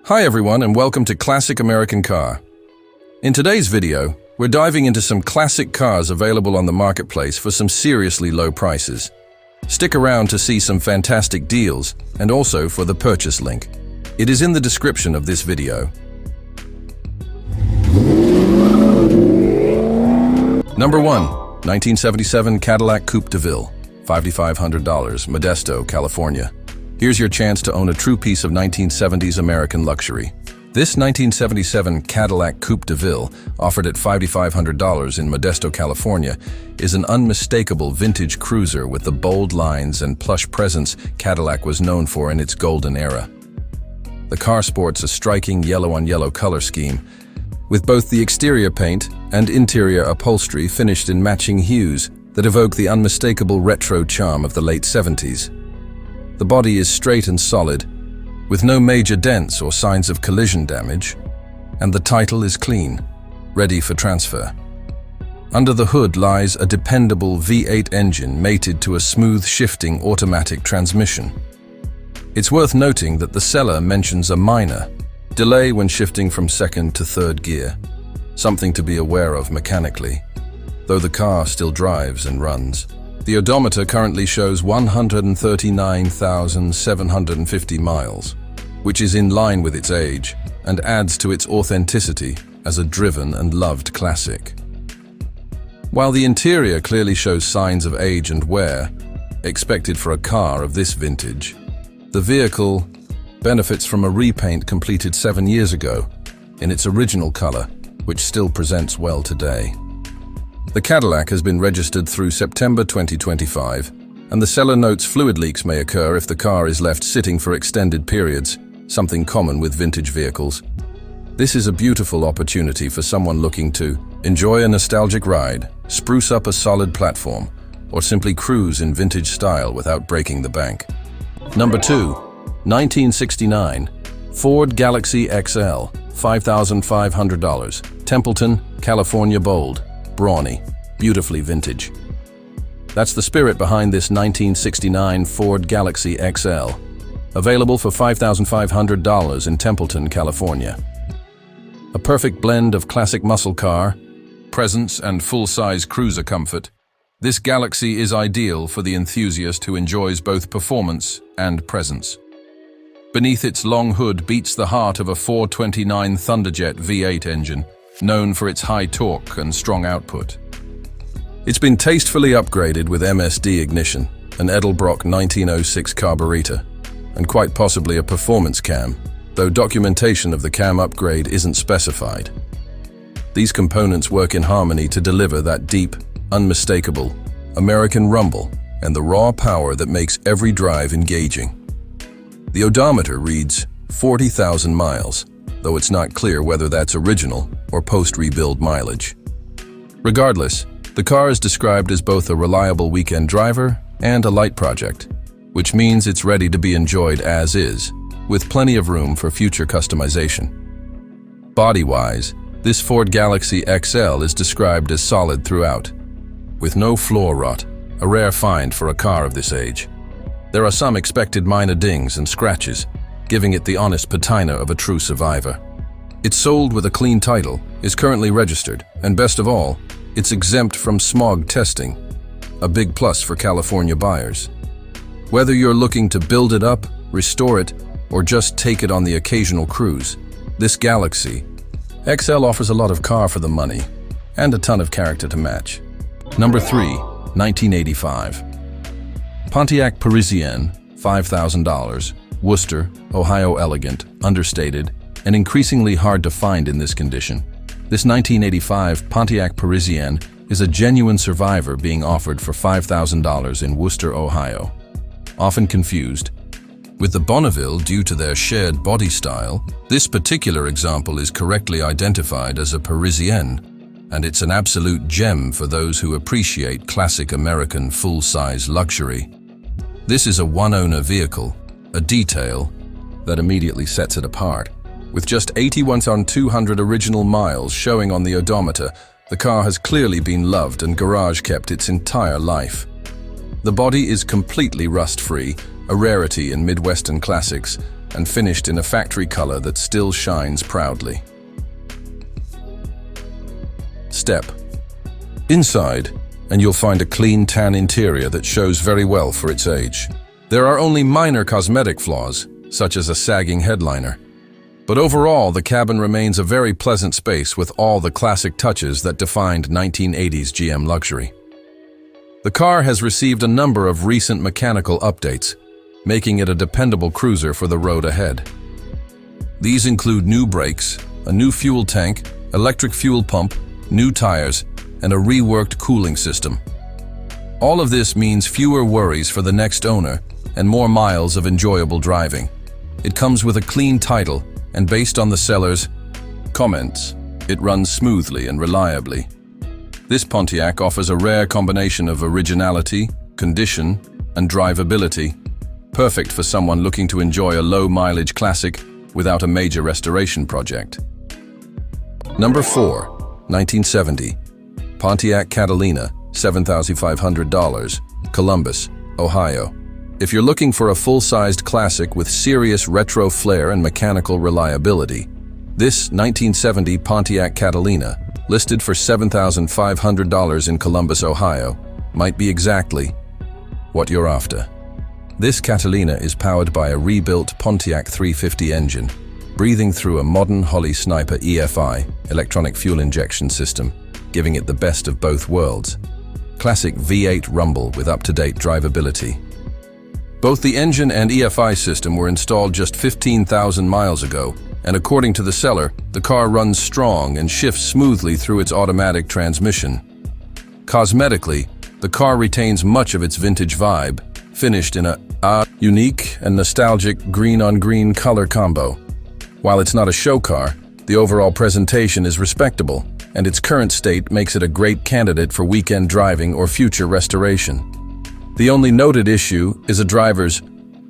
Hi everyone and welcome to Classic American Car. In today's video, we're diving into some classic cars available on the marketplace for some seriously low prices. Stick around to see some fantastic deals and also for the purchase link. It is in the description of this video. Number 1. 1977 Cadillac Coupe Deville, $5,500, Modesto, California. Here's your chance to own a true piece of 1970s American luxury. This 1977 Cadillac Coupe Deville, offered at $5,500 in Modesto, California, is an unmistakable vintage cruiser with the bold lines and plush presence Cadillac was known for in its golden era. The car sports a striking yellow-on-yellow color scheme, with both the exterior paint and interior upholstery finished in matching hues that evoke the unmistakable retro charm of the late 70s. The body is straight and solid, with no major dents or signs of collision damage, and the title is clean, ready for transfer. Under the hood lies a dependable V8 engine mated to a smooth shifting automatic transmission. It's worth noting that the seller mentions a minor delay when shifting from second to third gear, something to be aware of mechanically, though the car still drives and runs. The odometer currently shows 139,750 miles, which is in line with its age and adds to its authenticity as a driven and loved classic. While the interior clearly shows signs of age and wear, expected for a car of this vintage, the vehicle benefits from a repaint completed 7 years ago in its original color, which still presents well today. The Cadillac has been registered through September 2025, and the seller notes fluid leaks may occur if the car is left sitting for extended periods, something common with vintage vehicles. This is a beautiful opportunity for someone looking to enjoy a nostalgic ride, spruce up a solid platform, or simply cruise in vintage style without breaking the bank. Number 2. 1969 Ford Galaxie XL, $5,500, Templeton, California. Bold, brawny, beautifully vintage. That's the spirit behind this 1969 Ford Galaxie XL, available for $5,500 in Templeton, California. A perfect blend of classic muscle car, presence and full-size cruiser comfort, this Galaxie is ideal for the enthusiast who enjoys both performance and presence. Beneath its long hood beats the heart of a 429 Thunderjet V8 engine, known for its high torque and strong output. It's been tastefully upgraded with MSD ignition, an Edelbrock 1906 carburetor, and quite possibly a performance cam, though documentation of the cam upgrade isn't specified. These components work in harmony to deliver that deep, unmistakable American rumble and the raw power that makes every drive engaging. The odometer reads 40,000 miles, though it's not clear whether that's original or post-rebuild mileage. Regardless, the car is described as both a reliable weekend driver and a light project, which means it's ready to be enjoyed as is, with plenty of room for future customization. Body-wise, this Ford Galaxie XL is described as solid throughout, with no floor rot, a rare find for a car of this age. There are some expected minor dings and scratches, giving it the honest patina of a true survivor. It's sold with a clean title, is currently registered, and best of all, it's exempt from smog testing, a big plus for California buyers. Whether you're looking to build it up, restore it, or just take it on the occasional cruise, this Galaxie XL offers a lot of car for the money and a ton of character to match. Number 3. 1985 Pontiac Parisienne, $5,000, Worcester, Ohio. Elegant, understated, and increasingly hard to find in this condition. This 1985 Pontiac Parisienne is a genuine survivor being offered for $5,000 in Worcester, Ohio. Often confused with the Bonneville due to their shared body style, this particular example is correctly identified as a Parisienne, and it's an absolute gem for those who appreciate classic American full-size luxury. This is a one-owner vehicle, a detail that immediately sets it apart. With just 81,200 original miles showing on the odometer, the car has clearly been loved and garage kept its entire life. The body is completely rust-free, a rarity in Midwestern classics, and finished in a factory color that still shines proudly. Step inside, and you'll find a clean tan interior that shows very well for its age. There are only minor cosmetic flaws, such as a sagging headliner. But overall, the cabin remains a very pleasant space with all the classic touches that defined 1980s GM luxury. The car has received a number of recent mechanical updates, making it a dependable cruiser for the road ahead. These include new brakes, a new fuel tank, electric fuel pump, new tires, and a reworked cooling system. All of this means fewer worries for the next owner and more miles of enjoyable driving. It comes with a clean title, and based on the seller's comments, it runs smoothly and reliably. This Pontiac offers a rare combination of originality, condition, and drivability, perfect for someone looking to enjoy a low-mileage classic without a major restoration project. Number 4, 1970, Pontiac Catalina, $7,500, Columbus, Ohio. If you're looking for a full-sized classic with serious retro flair and mechanical reliability, this 1970 Pontiac Catalina, listed for $7,500 in Columbus, Ohio, might be exactly what you're after. This Catalina is powered by a rebuilt Pontiac 350 engine, breathing through a modern Holley Sniper EFI, electronic fuel injection system, giving it the best of both worlds. Classic V8 rumble with up-to-date drivability. Both the engine and EFI system were installed just 15,000 miles ago, and according to the seller, the car runs strong and shifts smoothly through its automatic transmission. Cosmetically, the car retains much of its vintage vibe, finished in a unique and nostalgic green-on-green color combo. While it's not a show car, the overall presentation is respectable, and its current state makes it a great candidate for weekend driving or future restoration. The only noted issue is a driver's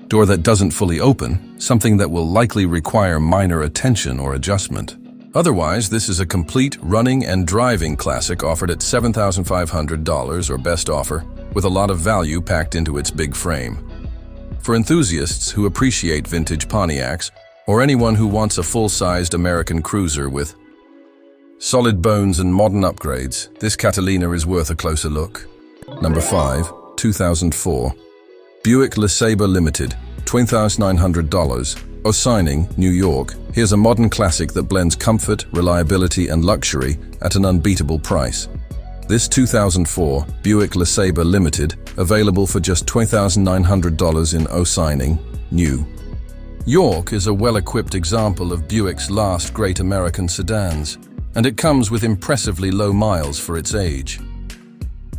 door that doesn't fully open, something that will likely require minor attention or adjustment. Otherwise, this is a complete running and driving classic offered at $7,500 or best offer, with a lot of value packed into its big frame. For enthusiasts who appreciate vintage Pontiacs, or anyone who wants a full-sized American cruiser with solid bones and modern upgrades, this Catalina is worth a closer look. Number 5, 2004. Buick LeSabre Limited, $2,900. Ossining, New York. Here's a modern classic that blends comfort, reliability, and luxury at an unbeatable price. This 2004 Buick LeSabre Limited, available for just $2,900 in Ossining, New York, is a well-equipped example of Buick's last great American sedans, and it comes with impressively low miles for its age.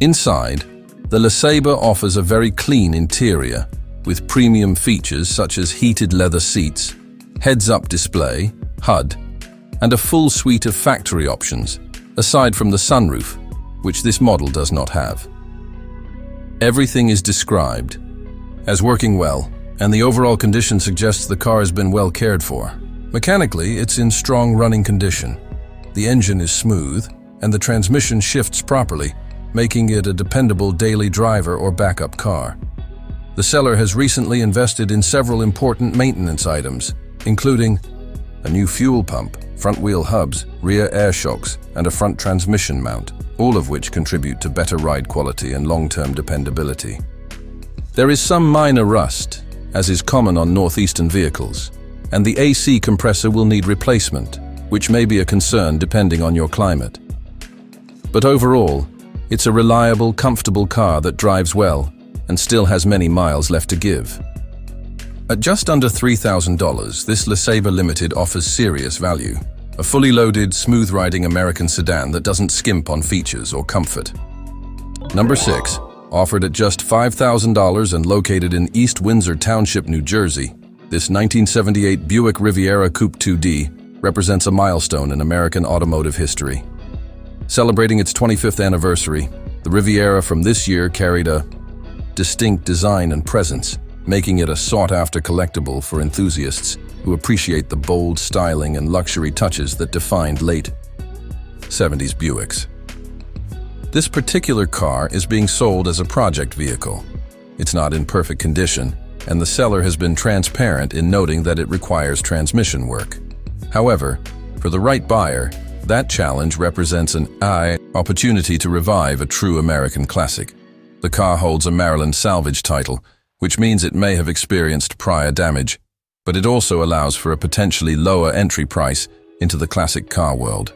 Inside, the LeSabre offers a very clean interior, with premium features such as heated leather seats, heads-up display, HUD, and a full suite of factory options, aside from the sunroof, which this model does not have. Everything is described as working well, and the overall condition suggests the car has been well cared for. Mechanically, it's in strong running condition. The engine is smooth, and the transmission shifts properly, making it a dependable daily driver or backup car. The seller has recently invested in several important maintenance items, including a new fuel pump, front-wheel hubs, rear air shocks, and a front transmission mount, all of which contribute to better ride quality and long-term dependability. There is some minor rust, as is common on northeastern vehicles, and the AC compressor will need replacement, which may be a concern depending on your climate. But overall, it's a reliable, comfortable car that drives well and still has many miles left to give. At just under $3,000, this LeSabre Limited offers serious value. A fully loaded, smooth-riding American sedan that doesn't skimp on features or comfort. Number 6, offered at just $5,000 and located in East Windsor Township, New Jersey, this 1978 Buick Riviera Coupe 2D represents a milestone in American automotive history. Celebrating its 25th anniversary, the Riviera from this year carried a distinct design and presence, making it a sought-after collectible for enthusiasts who appreciate the bold styling and luxury touches that defined late 70s Buicks. This particular car is being sold as a project vehicle. It's not in perfect condition, and the seller has been transparent in noting that it requires transmission work. However, for the right buyer, that challenge represents an opportunity to revive a true American classic. The car holds a Maryland salvage title, which means it may have experienced prior damage, but it also allows for a potentially lower entry price into the classic car world.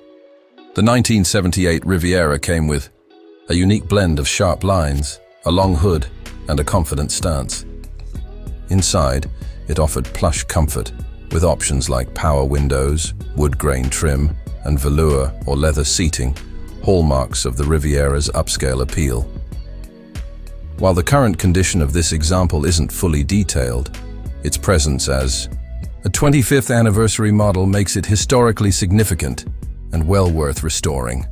The 1978 Riviera came with a unique blend of sharp lines, a long hood, and a confident stance. Inside, it offered plush comfort, with options like power windows, wood grain trim, and velour or leather seating, hallmarks of the Riviera's upscale appeal. While the current condition of this example isn't fully detailed, its presence as a 25th anniversary model makes it historically significant and well worth restoring.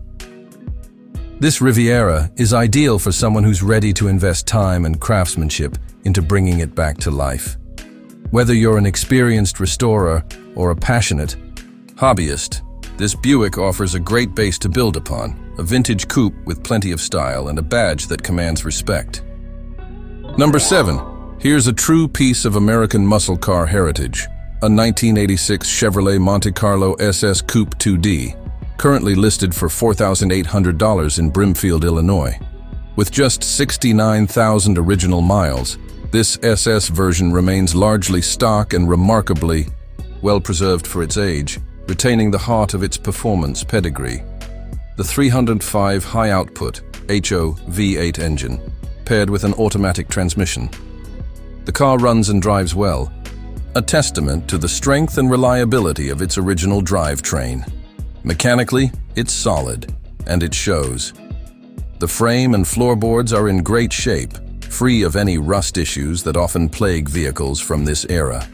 This Riviera is ideal for someone who's ready to invest time and craftsmanship into bringing it back to life. Whether you're an experienced restorer or a passionate hobbyist, this Buick offers a great base to build upon, a vintage coupe with plenty of style and a badge that commands respect. Number 7. Here's a true piece of American muscle car heritage, a 1986 Chevrolet Monte Carlo SS Coupe 2D, currently listed for $4,800 in Brimfield, Illinois. With just 69,000 original miles, this SS version remains largely stock and remarkably well preserved for its age, retaining the heart of its performance pedigree. The 305 high-output HO V8 engine, paired with an automatic transmission. The car runs and drives well, a testament to the strength and reliability of its original drivetrain. Mechanically, it's solid, and it shows. The frame and floorboards are in great shape, free of any rust issues that often plague vehicles from this era.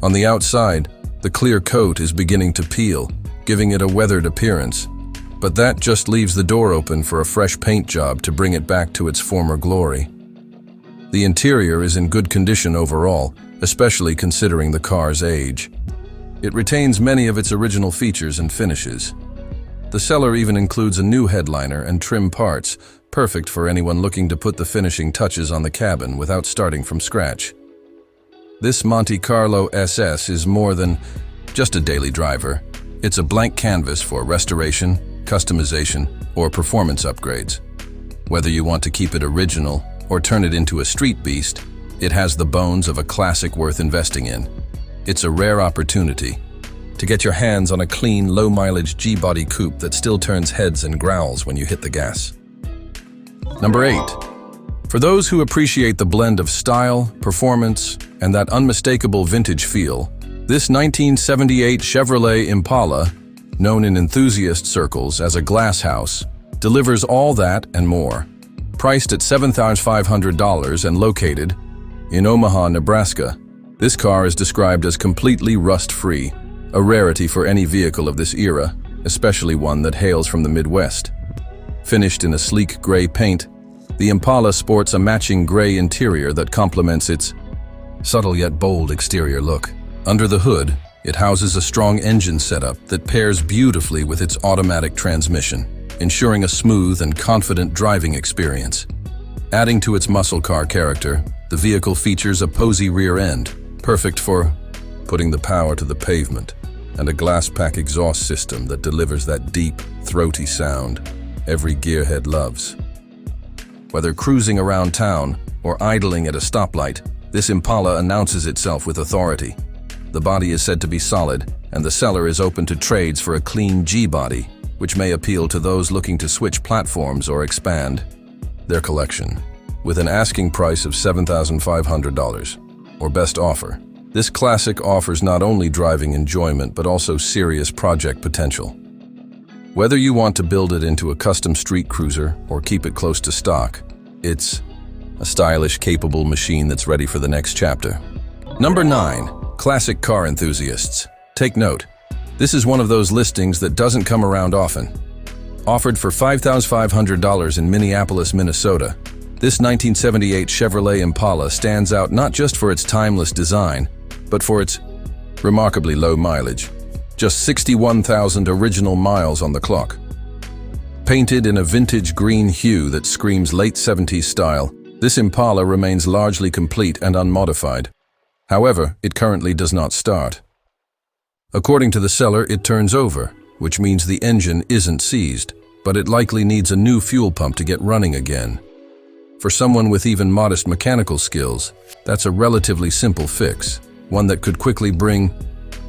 On the outside, the clear coat is beginning to peel, giving it a weathered appearance, but that just leaves the door open for a fresh paint job to bring it back to its former glory. The interior is in good condition overall, especially considering the car's age. It retains many of its original features and finishes. The seller even includes a new headliner and trim parts, perfect for anyone looking to put the finishing touches on the cabin without starting from scratch. This Monte Carlo SS is more than just a daily driver. It's a blank canvas for restoration, customization, or performance upgrades. Whether you want to keep it original or turn it into a street beast, it has the bones of a classic worth investing in. It's a rare opportunity to get your hands on a clean, low-mileage G-body coupe that still turns heads and growls when you hit the gas. Number 8. For those who appreciate the blend of style, performance, and that unmistakable vintage feel, this 1978 Chevrolet Impala, known in enthusiast circles as a glass house, delivers all that and more. Priced at $7,500 and located in Omaha, Nebraska, this car is described as completely rust-free, a rarity for any vehicle of this era, especially one that hails from the Midwest. Finished in a sleek gray paint, the Impala sports a matching gray interior that complements its subtle yet bold exterior look. Under the hood, it houses a strong engine setup that pairs beautifully with its automatic transmission, ensuring a smooth and confident driving experience. Adding to its muscle car character, the vehicle features a posy rear end, perfect for putting the power to the pavement, and a glass pack exhaust system that delivers that deep, throaty sound every gearhead loves. Whether cruising around town or idling at a stoplight, this Impala announces itself with authority. The body is said to be solid, and the seller is open to trades for a clean G-body, which may appeal to those looking to switch platforms or expand their collection. With an asking price of $7,500, or best offer, this classic offers not only driving enjoyment but also serious project potential. Whether you want to build it into a custom street cruiser or keep it close to stock, it's a stylish, capable machine that's ready for the next chapter. Number 9. Classic car enthusiasts. Take note. This is one of those listings that doesn't come around often. Offered for $5,500 in Minneapolis, Minnesota, this 1978 Chevrolet Impala stands out not just for its timeless design, but for its remarkably low mileage. Just 61,000 original miles on the clock. Painted in a vintage green hue that screams late 70s style, This Impala remains largely complete and unmodified. However, it currently does not start. According to the seller, it turns over, which means the engine isn't seized, but it likely needs a new fuel pump to get running again. For someone with even modest mechanical skills, that's a relatively simple fix, one that could quickly bring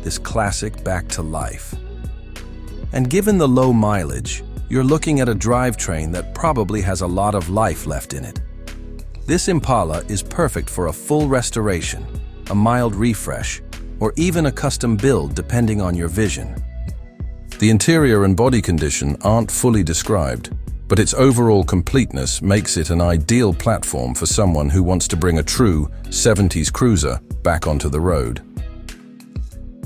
this classic back to life. And given the low mileage, you're looking at a drivetrain that probably has a lot of life left in it. This Impala is perfect for a full restoration, a mild refresh, or even a custom build depending on your vision. The interior and body condition aren't fully described, but its overall completeness makes it an ideal platform for someone who wants to bring a true 70s cruiser back onto the road.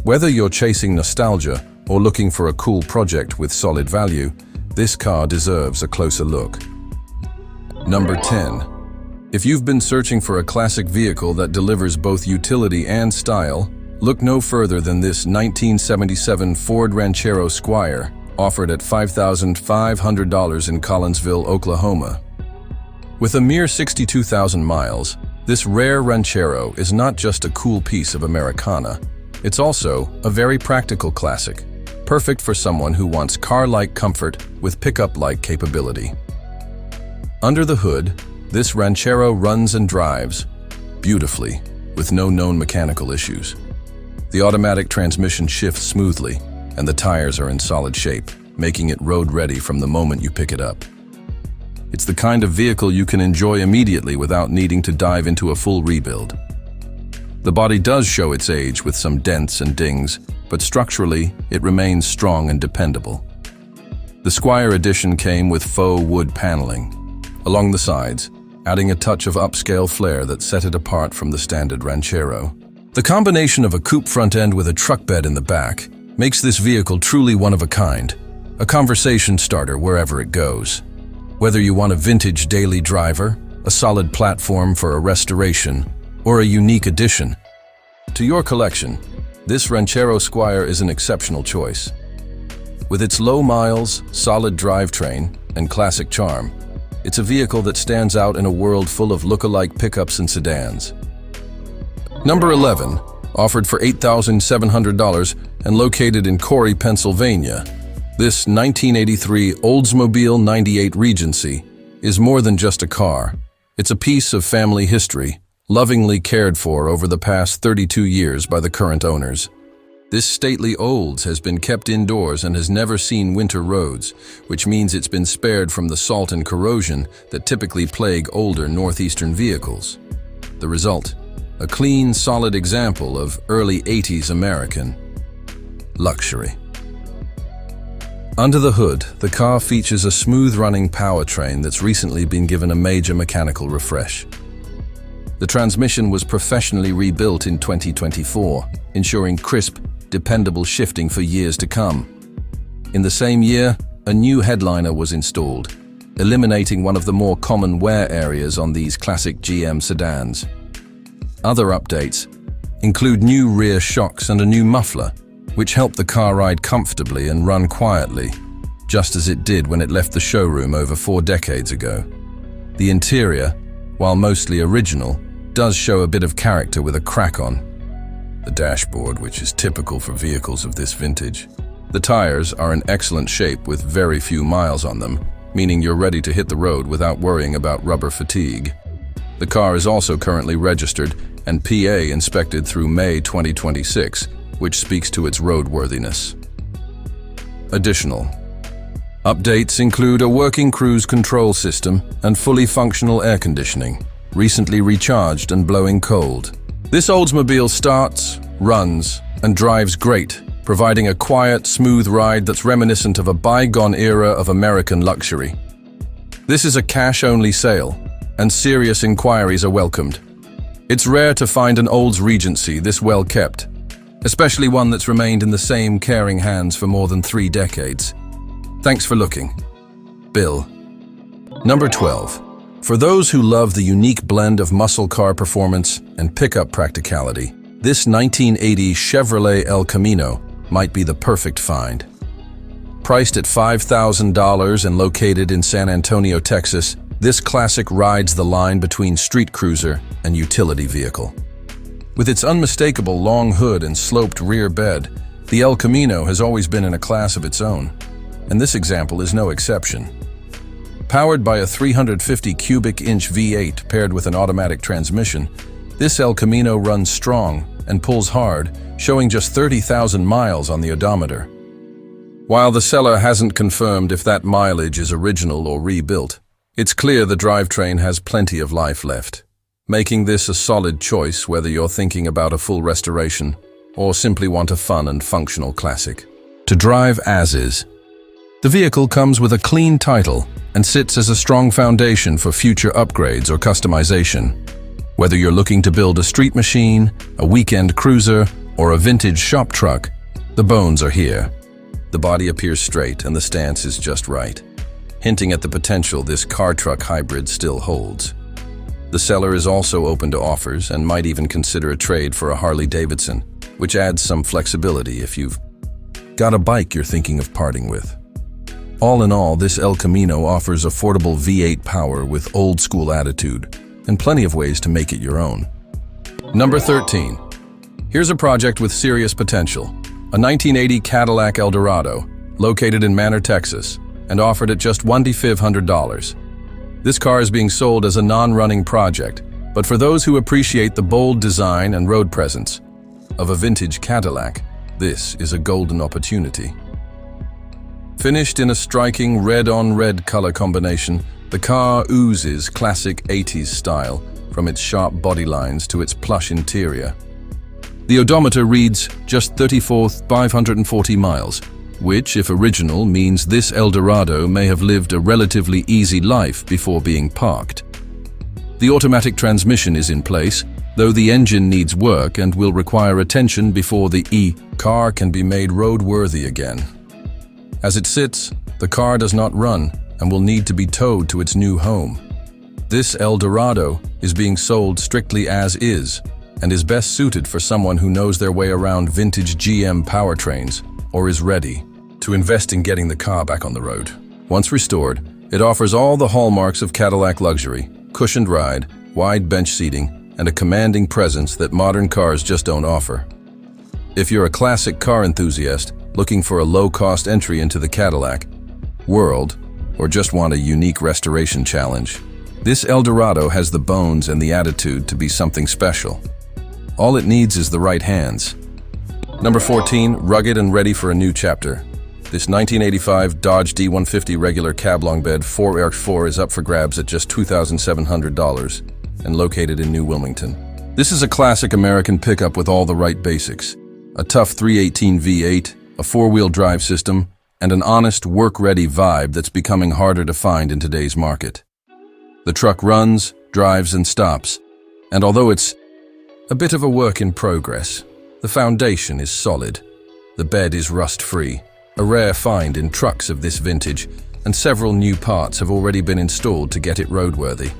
Whether you're chasing nostalgia or looking for a cool project with solid value, this car deserves a closer look. Number 10. If you've been searching for a classic vehicle that delivers both utility and style, look no further than this 1977 Ford Ranchero Squire, offered at $5,500 in Collinsville, Oklahoma. With a mere 62,000 miles, this rare Ranchero is not just a cool piece of Americana, it's also a very practical classic, perfect for someone who wants car-like comfort with pickup-like capability. Under the hood, this Ranchero runs and drives beautifully, with no known mechanical issues. The automatic transmission shifts smoothly, and the tires are in solid shape, making it road-ready from the moment you pick it up. It's the kind of vehicle you can enjoy immediately without needing to dive into a full rebuild. The body does show its age with some dents and dings, but structurally, it remains strong and dependable. The Squire edition came with faux wood paneling along the sides, adding a touch of upscale flair that set it apart from the standard Ranchero. The combination of a coupe front end with a truck bed in the back makes this vehicle truly one of a kind, a conversation starter wherever it goes. Whether you want a vintage daily driver, a solid platform for a restoration, or a unique addition to your collection, this Ranchero Squire is an exceptional choice. With its low miles, solid drivetrain, and classic charm, it's a vehicle that stands out in a world full of look-alike pickups and sedans. Number 11, offered for $8,700 and located in Corey, Pennsylvania, this 1983 Oldsmobile 98 Regency is more than just a car. It's a piece of family history, lovingly cared for over the past 32 years by the current owners. This stately Olds has been kept indoors and has never seen winter roads, which means it's been spared from the salt and corrosion that typically plague older northeastern vehicles. The result? A clean, solid example of early 80s American luxury. Under the hood, the car features a smooth-running powertrain that's recently been given a major mechanical refresh. The transmission was professionally rebuilt in 2024, ensuring crisp, dependable shifting for years to come. In the same year, a new headliner was installed, eliminating one of the more common wear areas on these classic GM sedans. Other updates include new rear shocks and a new muffler, which help the car ride comfortably and run quietly, just as it did when it left the showroom over 4 decades ago. The interior, while mostly original, does show a bit of character with a crack on the dashboard, which is typical for vehicles of this vintage. The tires are in excellent shape with very few miles on them, meaning you're ready to hit the road without worrying about rubber fatigue. The car is also currently registered and PA inspected through May 2026, which speaks to its roadworthiness. Additional updates include a working cruise control system and fully functional air conditioning, recently recharged and blowing cold. This Oldsmobile starts, runs, and drives great, providing a quiet, smooth ride that's reminiscent of a bygone era of American luxury. This is a cash-only sale, and serious inquiries are welcomed. It's rare to find an Olds Regency this well kept, especially one that's remained in the same caring hands for more than 3 decades. Thanks for looking. Bill. Number 12. For those who love the unique blend of muscle car performance and pickup practicality, this 1980 Chevrolet El Camino might be the perfect find. Priced at $5,000 and located in San Antonio, Texas, This classic rides the line between street cruiser and utility vehicle. With its unmistakable long hood and sloped rear bed, the El Camino has always been in a class of its own, and this example is no exception. Powered by a 350 cubic inch V8 paired with an automatic transmission, this El Camino runs strong and pulls hard, showing just 30,000 miles on the odometer. While the seller hasn't confirmed if that mileage is original or rebuilt, it's clear the drivetrain has plenty of life left, making this a solid choice whether you're thinking about a full restoration or simply want a fun and functional classic. To drive as is. The vehicle comes with a clean title and sits as a strong foundation for future upgrades or customization. Whether you're looking to build a street machine, a weekend cruiser, or a vintage shop truck, the bones are here. The body appears straight and the stance is just right, hinting at the potential this car-truck hybrid still holds. The seller is also open to offers and might even consider a trade for a Harley-Davidson, which adds some flexibility if you've got a bike you're thinking of parting with. All in all, this El Camino offers affordable V8 power with old-school attitude and plenty of ways to make it your own. Number 13. Here's a project with serious potential. A 1980 Cadillac Eldorado, located in Manor, Texas, and offered at just $2,500. This car is being sold as a non-running project, but for those who appreciate the bold design and road presence of a vintage Cadillac, this is a golden opportunity. Finished in a striking red-on-red color combination, the car oozes classic 80s style, from its sharp body lines to its plush interior. The odometer reads just 34,540 miles, which, if original, means this Eldorado may have lived a relatively easy life before being parked. The automatic transmission is in place, though the engine needs work and will require attention before the car can be made roadworthy again. As it sits, the car does not run and will need to be towed to its new home. This Eldorado is being sold strictly as is and is best suited for someone who knows their way around vintage GM powertrains or is ready to invest in getting the car back on the road. Once restored, it offers all the hallmarks of Cadillac luxury: cushioned ride, wide bench seating, and a commanding presence that modern cars just don't offer. If you're a classic car enthusiast looking for a low-cost entry into the Cadillac world, or just want a unique restoration challenge, this Eldorado has the bones and the attitude to be something special. All it needs is the right hands. Number 14, rugged and ready for a new chapter. This 1985 Dodge D150 regular cab long bed 4x4 is up for grabs at just $2,700 and located in New Wilmington. This is a classic American pickup with all the right basics: a tough 318 V8, a four-wheel drive system, and an honest, work-ready vibe that's becoming harder to find in today's market. The truck runs, drives, and stops, and although it's a bit of a work in progress, the foundation is solid. The bed is rust-free, a rare find in trucks of this vintage, and several new parts have already been installed to get it roadworthy.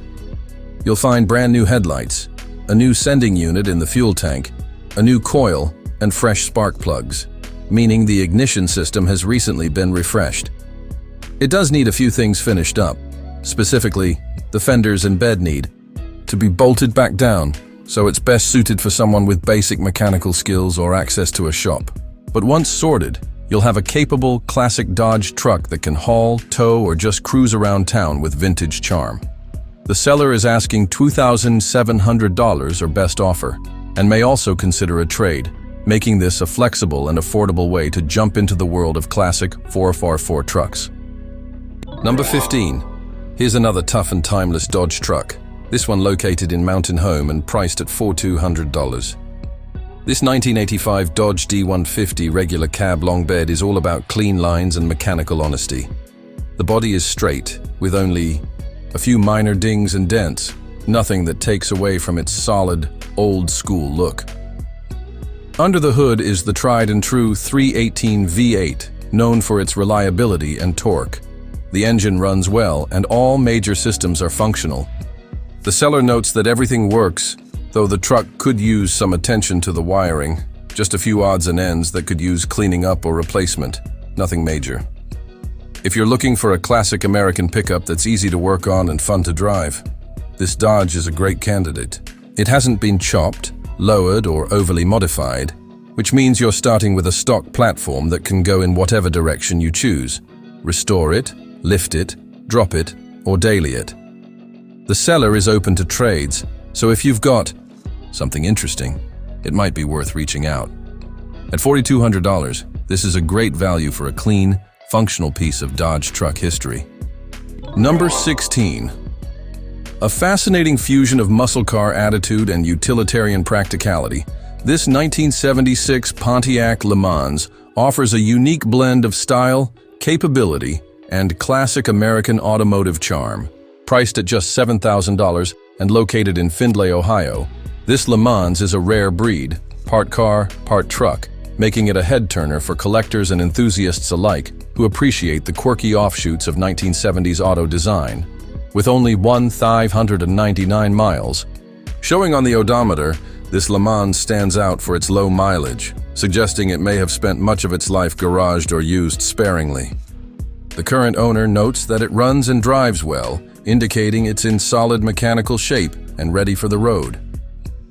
You'll find brand new headlights, a new sending unit in the fuel tank, a new coil, and fresh spark plugs, meaning the ignition system has recently been refreshed. It does need a few things finished up. Specifically, the fenders and bed need to be bolted back down, so it's best suited for someone with basic mechanical skills or access to a shop. But once sorted, you'll have a capable, classic Dodge truck that can haul, tow, or just cruise around town with vintage charm. The seller is asking $2,700 or best offer, and may also consider a trade, making this a flexible and affordable way to jump into the world of classic 4x4 trucks. Number 15. Here's another tough and timeless Dodge truck, this one located in Mountain Home and priced at $4,200. This 1985 Dodge D150 regular cab long bed is all about clean lines and mechanical honesty. The body is straight, with only a few minor dings and dents, nothing that takes away from its solid, old-school look. Under the hood is the tried-and-true 318 V8, known for its reliability and torque. The engine runs well, and all major systems are functional. The seller notes that everything works, though the truck could use some attention to the wiring, just a few odds and ends that could use cleaning up or replacement, nothing major. If you're looking for a classic American pickup that's easy to work on and fun to drive, this Dodge is a great candidate. It hasn't been chopped, lowered, or overly modified, which means you're starting with a stock platform that can go in whatever direction you choose. Restore it, lift it, drop it, or daily it. The seller is open to trades, so if you've got something interesting, it might be worth reaching out. At $4,200, this is a great value for a clean, functional piece of Dodge truck history. Number 16. A fascinating fusion of muscle car attitude and utilitarian practicality, this 1976 Pontiac LeMans offers a unique blend of style, capability, and classic American automotive charm. Priced at just $7,000 and located in Findlay, Ohio, this LeMans is a rare breed, part car, part truck, making it a head-turner for collectors and enthusiasts alike who appreciate the quirky offshoots of 1970s auto design. With only 1,599 miles. Showing on the odometer, this LeMans stands out for its low mileage, suggesting it may have spent much of its life garaged or used sparingly. The current owner notes that it runs and drives well, indicating it's in solid mechanical shape and ready for the road.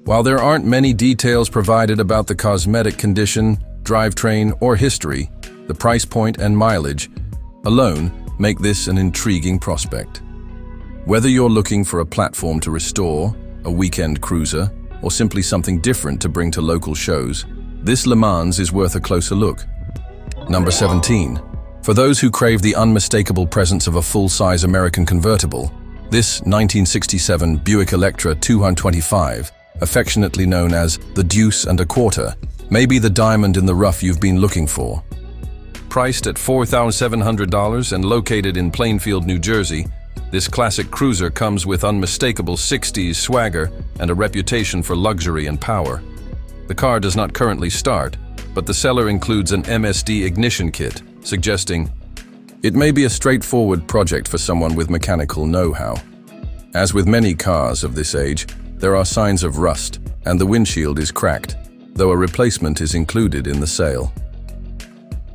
While there aren't many details provided about the cosmetic condition, drivetrain, or history, the price point and mileage alone make this an intriguing prospect. Whether you're looking for a platform to restore, a weekend cruiser, or simply something different to bring to local shows, this LeMans is worth a closer look. Number 17. For those who crave the unmistakable presence of a full-size American convertible, this 1967 Buick Electra 225, affectionately known as the Deuce and a Quarter, may be the diamond in the rough you've been looking for. Priced at $4,700 and located in Plainfield, New Jersey, this classic cruiser comes with unmistakable 60s swagger and a reputation for luxury and power. The car does not currently start, but the seller includes an MSD ignition kit, suggesting it may be a straightforward project for someone with mechanical know-how. As with many cars of this age, there are signs of rust, and the windshield is cracked, though a replacement is included in the sale.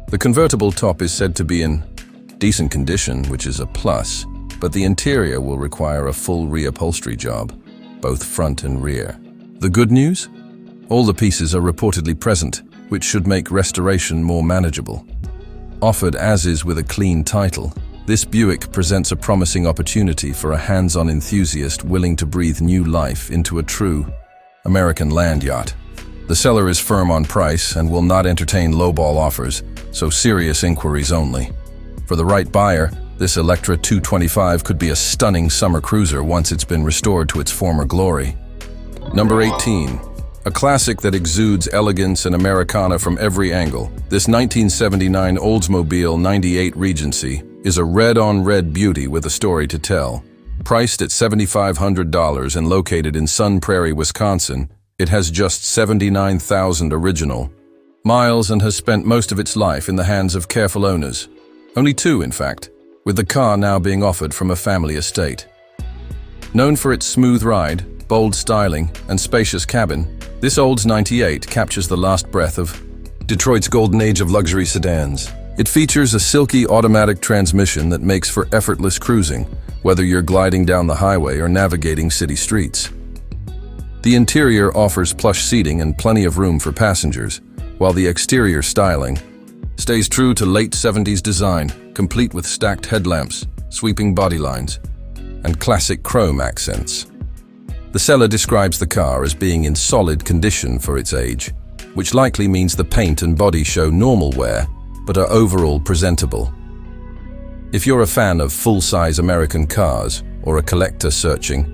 The convertible top is said to be in decent condition, which is a plus, but the interior will require a full reupholstery job, both front and rear. The good news? All the pieces are reportedly present, which should make restoration more manageable. Offered as is with a clean title, this Buick presents a promising opportunity for a hands-on enthusiast willing to breathe new life into a true American land yacht. The seller is firm on price and will not entertain lowball offers, so serious inquiries only. For the right buyer, this Electra 225 could be a stunning summer cruiser once it's been restored to its former glory. Number 18. A classic that exudes elegance and Americana from every angle, this 1979 Oldsmobile 98 Regency is a red-on-red beauty with a story to tell. Priced at $7,500 and located in Sun Prairie, Wisconsin, it has just 79,000 original miles and has spent most of its life in the hands of careful owners. Only two, in fact, with the car now being offered from a family estate. Known for its smooth ride, bold styling, and spacious cabin, this Olds 98 captures the last breath of Detroit's golden age of luxury sedans. It features a silky automatic transmission that makes for effortless cruising, whether you're gliding down the highway or navigating city streets. The interior offers plush seating and plenty of room for passengers, while the exterior styling stays true to late 70s design, complete with stacked headlamps, sweeping bodylines, and classic chrome accents. The seller describes the car as being in solid condition for its age, which likely means the paint and body show normal wear, but are overall presentable. If you're a fan of full-size American cars or a collector searching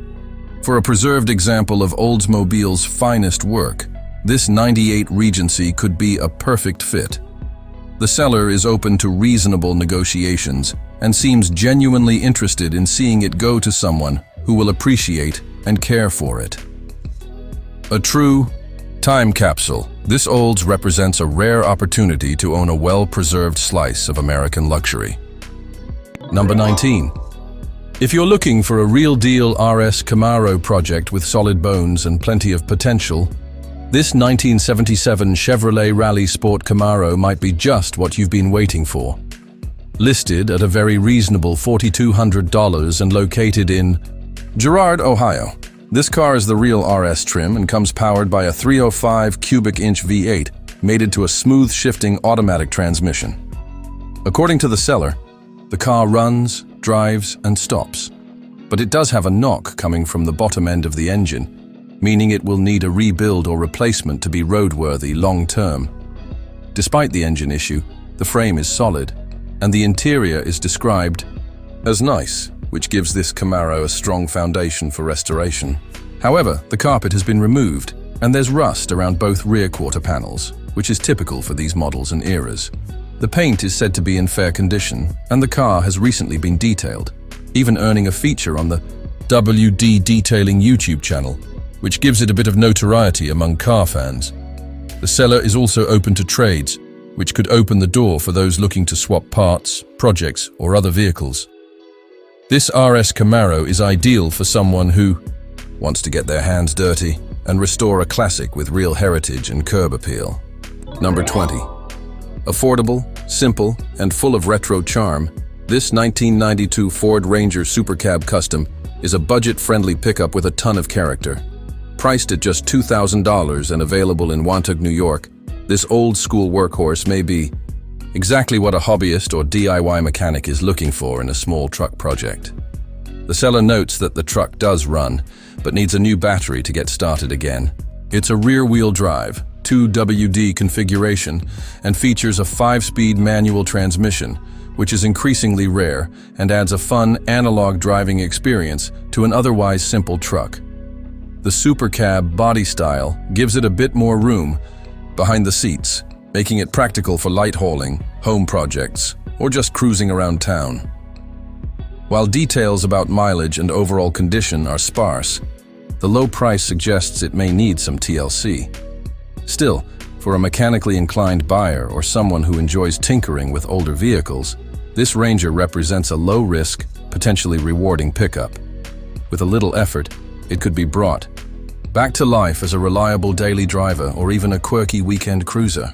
for a preserved example of Oldsmobile's finest work, this 98 Regency could be a perfect fit. The seller is open to reasonable negotiations and seems genuinely interested in seeing it go to someone who will appreciate and care for it. A true time capsule, this Olds represents a rare opportunity to own a well-preserved slice of American luxury. Number 19. If you're looking for a real-deal RS Camaro project with solid bones and plenty of potential, this 1977 Chevrolet Rally Sport Camaro might be just what you've been waiting for. listed at a very reasonable $4,200 and located in Girard, Ohio. This car is the real RS trim and comes powered by a 305 cubic inch V8 mated to a smooth shifting automatic transmission. According to the seller, the car runs, drives, and stops. But it does have a knock coming from the bottom end of the engine, meaning it will need a rebuild or replacement to be roadworthy long-term. Despite the engine issue, the frame is solid, and the interior is described as nice, which gives this Camaro a strong foundation for restoration. However, the carpet has been removed, and there's rust around both rear quarter panels, which is typical for these models and eras. The paint is said to be in fair condition, and the car has recently been detailed, even earning a feature on the WD Detailing YouTube channel, which gives it a bit of notoriety among car fans. The seller is also open to trades, which could open the door for those looking to swap parts, projects, or other vehicles. This RS Camaro is ideal for someone who wants to get their hands dirty and restore a classic with real heritage and curb appeal. Number 20. Affordable, simple, and full of retro charm, this 1992 Ford Ranger Super Cab Custom is a budget-friendly pickup with a ton of character. Priced at just $2,000 and available in Monte, New York, this old-school workhorse may be exactly what a hobbyist or DIY mechanic is looking for in a small truck project. The seller notes that the truck does run, but needs a new battery to get started again. It's a rear-wheel drive, 2WD configuration, and features a 5-speed manual transmission, which is increasingly rare and adds a fun analog driving experience to an otherwise simple truck. The Super Cab body style gives it a bit more room behind the seats, making it practical for light hauling, home projects, or just cruising around town. While details about mileage and overall condition are sparse, the low price suggests it may need some TLC. Still, for a mechanically inclined buyer or someone who enjoys tinkering with older vehicles, this Ranger represents a low-risk, potentially rewarding pickup. With a little effort, it could be brought back to life as a reliable daily driver or even a quirky weekend cruiser.